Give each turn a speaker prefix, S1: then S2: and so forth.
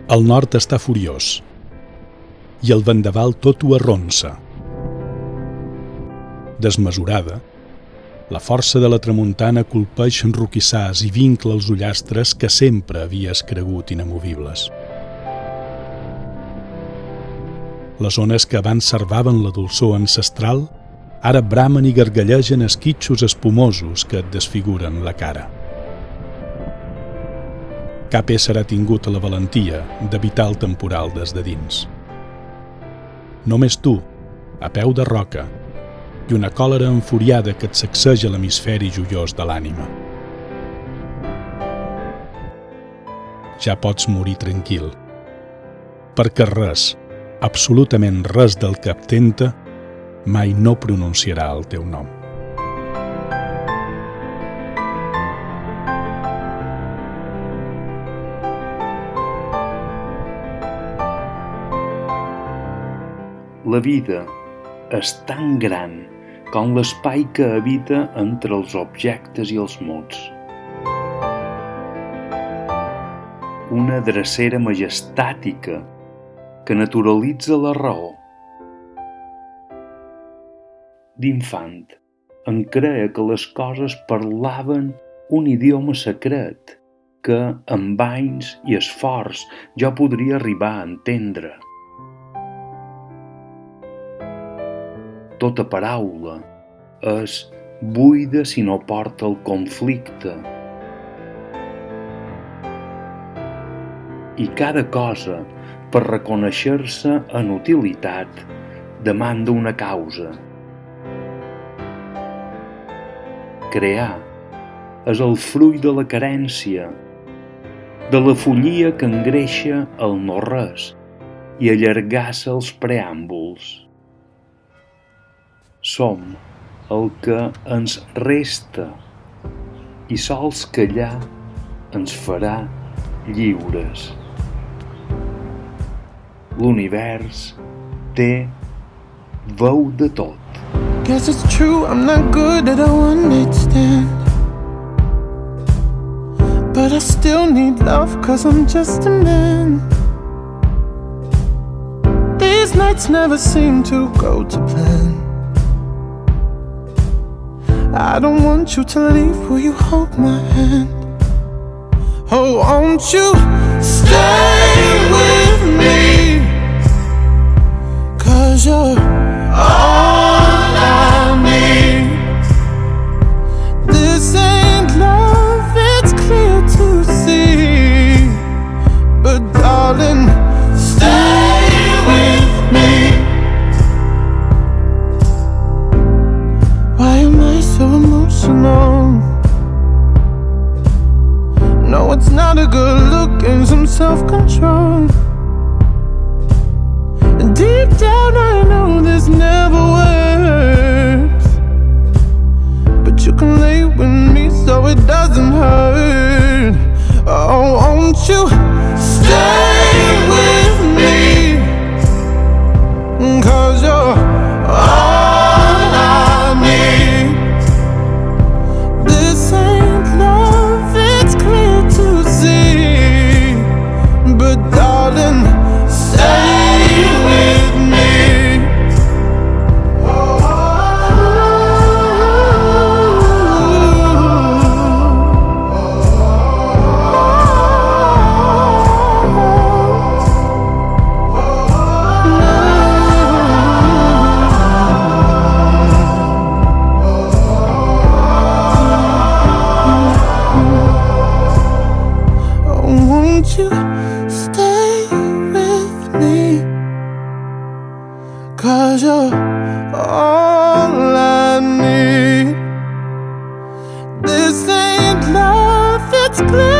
S1: El nord està furiós i el vendaval tot ho arronsa. Desmesurada, la força de la tramuntana colpeix enroquissars i vincla els ullastres que sempre havies cregut inamovibles. Les ones que abans servaven la dolçor ancestral ara bramen i gargallegen esquitxos espumosos que et desfiguren la cara. Cap ésser ha tingut la valentia d'evitar el temporal des de dins. Només tu, a peu de roca, i una còlera enfuriada que et sacseja l'hemisferi joiós de l'ànima. Ja pots morir tranquil, perquè res, absolutament res del que abtenta, mai no pronunciarà el teu nom.
S2: La vida és tan gran com l'espai que habita entre els objectes i els mots. Una drecera majestàtica que naturalitza la raó. D'infant, em creia que les coses parlaven un idioma secret que, amb anys i esforç, jo podria arribar a entendre. Tota paraula és buida si no porta el conflicte. I cada cosa, per reconèixer-se en utilitat, demanda una causa. Crear és el fruit de la carència, de la follia que engreixa el no-res i allargassa els preàmbuls. Som el que ens resta i sols callar ens farà lliures. L'univers té veu de tot.
S3: Guess it's true, I'm not good at a one-night stand, but I still need love cause I'm just a man. These nights never seem to go to plan. I don't want you to leave, will you hold my hand? Oh, won't you stay with me? Cause you're all I need. This ain't love, it's clear to see, but darling, stay with me. Why am I so emotional? No, it's not a good look and some self-control. Deep down I know this never works, but you can lay with me so it doesn't hurt. Oh, won't you stay with me? Cause you're all I need. This ain't love, it's clear to see, but darling, stay with me. Won't you stay with me? Cause you're all I need. This ain't love, it's clear